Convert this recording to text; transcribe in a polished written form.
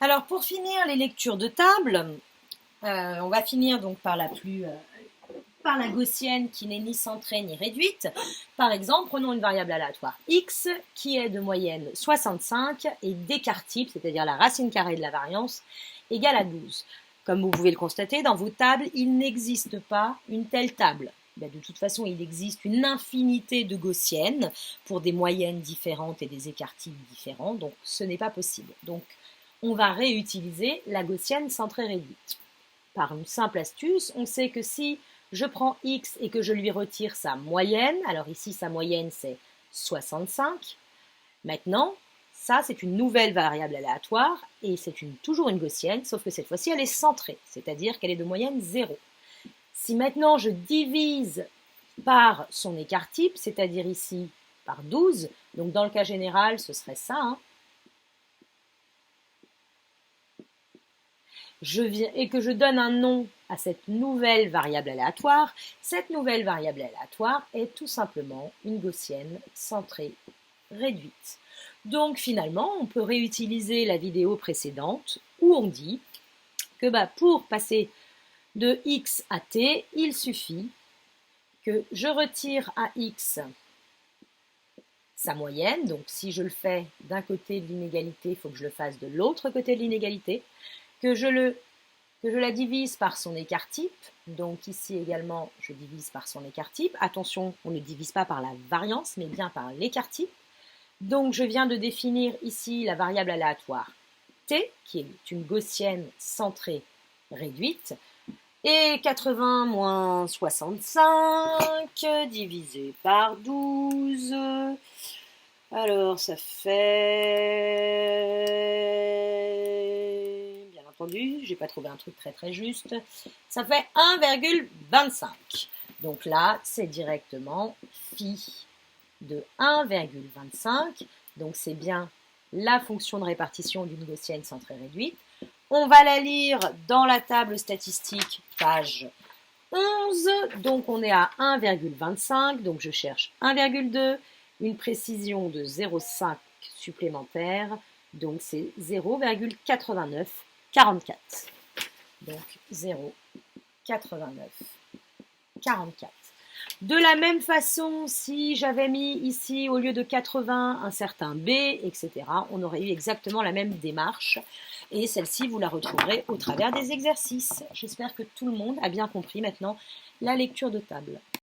Alors pour finir les lectures de table, on va finir donc par par la gaussienne qui n'est ni centrée ni réduite. Par exemple, prenons une variable aléatoire x qui est de moyenne 65 et d'écart type, c'est-à-dire la racine carrée de la variance, égale à 12. Comme vous pouvez le constater, dans vos tables, il n'existe pas une telle table. De toute façon, il existe une infinité de gaussiennes pour des moyennes différentes et des écarts types différents, donc ce n'est pas possible. Donc, on va réutiliser la gaussienne centrée réduite. Par une simple astuce, on sait que si je prends x et que je lui retire sa moyenne, alors ici sa moyenne c'est 65, maintenant ça c'est une nouvelle variable aléatoire et c'est toujours une gaussienne, sauf que cette fois-ci elle est centrée, c'est-à-dire qu'elle est de moyenne 0. Si maintenant je divise par son écart type, c'est-à-dire ici par 12, donc dans le cas général ce serait ça, et que je donne un nom à cette nouvelle variable aléatoire, cette nouvelle variable aléatoire est tout simplement une gaussienne centrée réduite. Donc finalement, on peut réutiliser la vidéo précédente où on dit que pour passer de x à t, il suffit que je retire à x sa moyenne. Donc si je le fais d'un côté de l'inégalité, il faut que je le fasse de l'autre côté de l'inégalité. Que je la divise par son écart type, donc ici également je divise par son écart type, attention on ne divise pas par la variance mais bien par l'écart type, donc je viens de définir ici la variable aléatoire t qui est une gaussienne centrée réduite, et 80 moins 65 divisé par 12, alors ça fait... j'ai pas trouvé un truc très juste, ça fait 1,25. Donc là, c'est directement phi de 1,25. Donc c'est bien la fonction de répartition d'une gaussienne centrée réduite. On va la lire dans la table statistique, page 11. Donc on est à 1,25. Donc je cherche 1,2, une précision de 0,5 supplémentaire. Donc c'est 0,89. 44. Donc 0,89, 44. De la même façon, si j'avais mis ici au lieu de 80 un certain B, etc., on aurait eu exactement la même démarche. Et celle-ci, vous la retrouverez au travers des exercices. J'espère que tout le monde a bien compris maintenant la lecture de table.